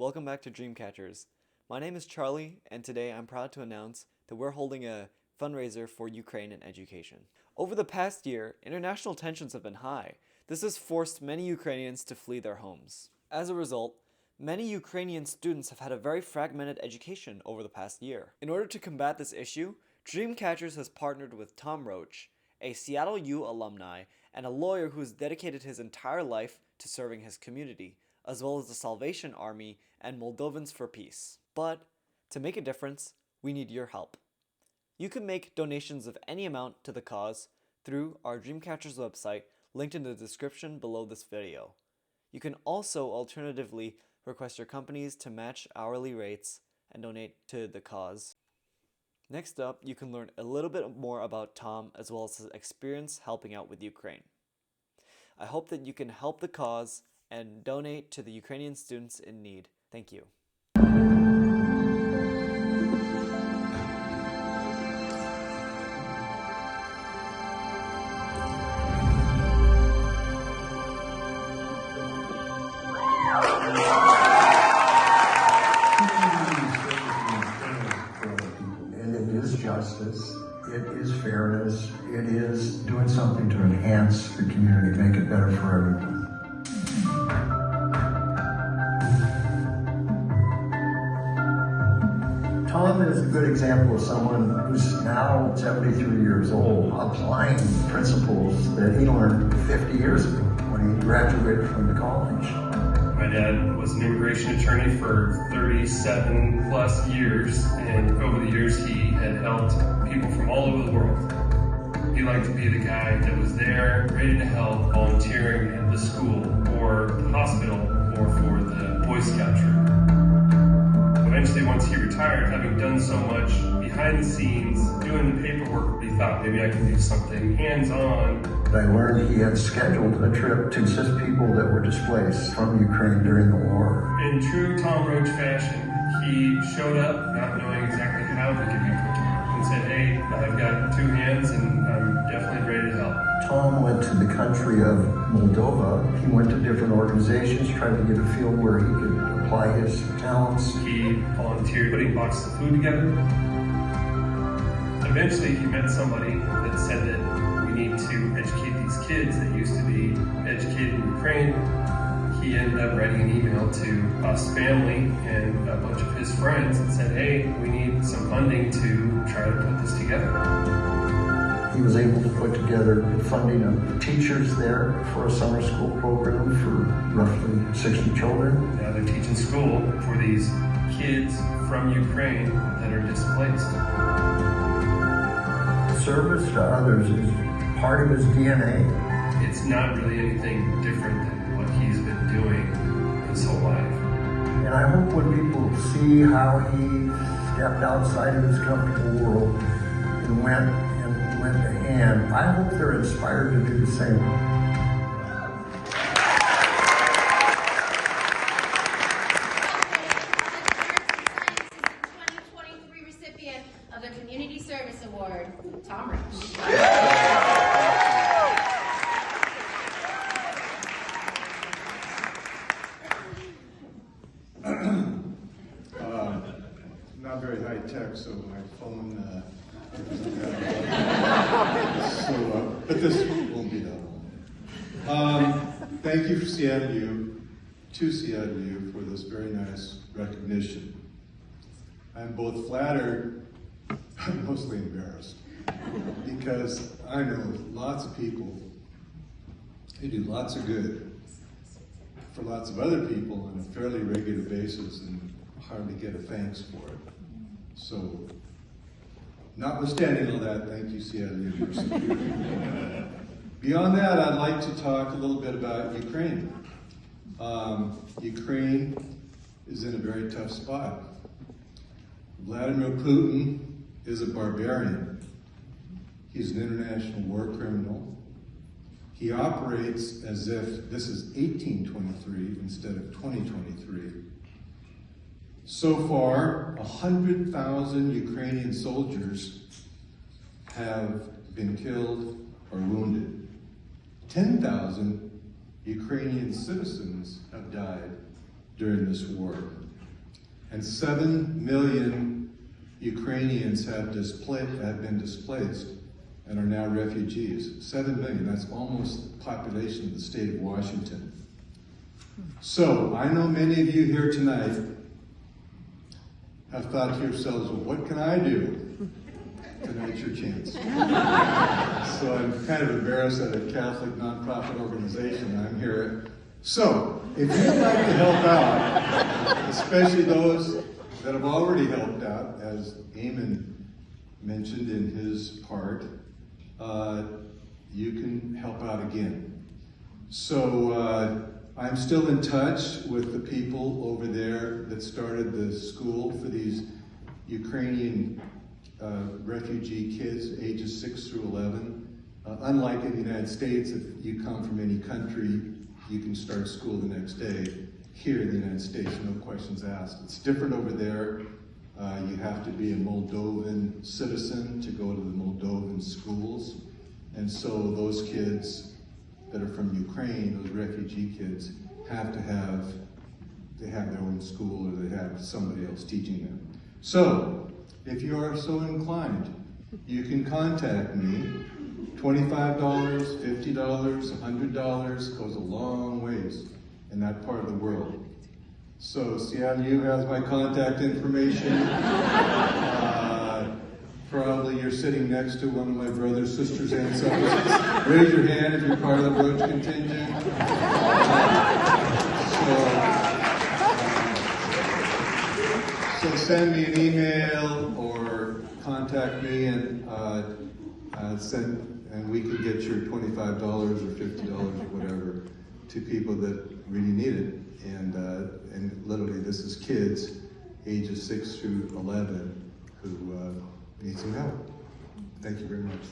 Welcome back to Dreamcatchers. My name is Charlie, and today I'm proud to announce that we're holding a fundraiser for Ukrainian education. Over the past year, international tensions have been high. This has forced many Ukrainians to flee their homes. As a result, many Ukrainian students have had a very fragmented education over the past year. In order to combat this issue, Dreamcatchers has partnered with Tom Roach, a Seattle U alumni and a lawyer who has dedicated his entire life to serving his community, as well as the Salvation Army and Moldovans for peace. But to make a difference, we need your help. You can make donations of any amount to the cause through our Dreamcatchers website linked in the description below this video. You can also alternatively request your companies to match hourly rates and donate to the cause. Next up, you can learn a little bit more about Tom as well as his experience helping out with Ukraine. I hope that you can help the cause and donate to the Ukrainian students in need. Thank you. And it is justice, it is fairness, it is doing something to enhance the community, make it better for everyone. Tom is a good example of someone who's now 73 years old, applying principles that he learned 50 years ago when he graduated from the college. My dad was an immigration attorney for 37 plus years, and over the years he had helped people from all over the world. He liked to be the guy that was there, ready to help, volunteering at the school or the hospital or for the Boy Scout troop. Eventually, once he retired, having done so much behind the scenes, doing the paperwork, he thought maybe I can do something hands-on. I learned he had scheduled a trip to assist people that were displaced from Ukraine during the war. In true Tom Roach fashion, he showed up not knowing exactly how he could be put to work and said, hey, I've got two hands and I'm definitely ready to help. Tom went to the country of Moldova. He went to different organizations, tried to get a feel where he could apply his talents. He volunteered putting boxes of food together. Eventually, he met somebody that said that we need to educate these kids that used to be educated in Ukraine. He ended up writing an email to us family and a bunch of his friends and said, hey, we need some funding to try to put this together. He was able to put together funding of teachers there for a summer school program for roughly 60 children. Now they're teaching school for these kids from Ukraine that are displaced. Service to others is part of his DNA. It's not really anything different than what he's been doing his whole life. And I hope when people see how he stepped outside of his comfortable world and went to hand, I hope they're inspired to do the same. Recipient of the Community Service Award, Tom Roach. Not very high tech, so my phone. But this won't be that long. Thank you for Seattle U, to Seattle U, for this very nice recognition. I'm both flattered, but mostly embarrassed, because I know lots of people who do lots of good for lots of other people on a fairly regular basis and hardly get a thanks for it. So, notwithstanding all that, thank you, Seattle University. Beyond that, I'd like to talk a little bit about Ukraine. Ukraine is in a very tough spot. Vladimir Putin is a barbarian. He's an international war criminal. He operates as if this is 1823 instead of 2023. So far, 100,000 Ukrainian soldiers have been killed or wounded. 10,000 Ukrainian citizens have died during this war. And 7 million Ukrainians have been displaced and are now refugees. 7 million, that's almost the population of the state of Washington. So, I know many of you here tonight have thought to yourselves, well, what can I do? Tonight's your chance. So I'm kind of embarrassed at a Catholic nonprofit organization I'm here. So, if you'd like to help out, especially those that have already helped out, as Eamon mentioned in his part, you can help out again. So I'm still in touch with the people over there that started the school for these Ukrainian refugee kids, ages 6 through 11. Unlike in the United States, if you come from any country, you can start school the next day. Here in the United States, no questions asked. It's different over there. You have to be a Moldovan citizen to go to the Moldovan schools. And so those kids that are from Ukraine, those refugee kids, have their own school, or they have somebody else teaching them. So, if you are so inclined, you can contact me. $25, $50, $100 goes a long ways in that part of the world. So CNU has my contact information. Probably you're sitting next to one of my brothers, sisters, ancestors. Raise your hand if you're part of the Roach contingent. So send me an email or contact me, and we can get your $25 or $50 or whatever to people that really need it. And literally, this is kids ages 6 through 11 who need some help. Thank you very much.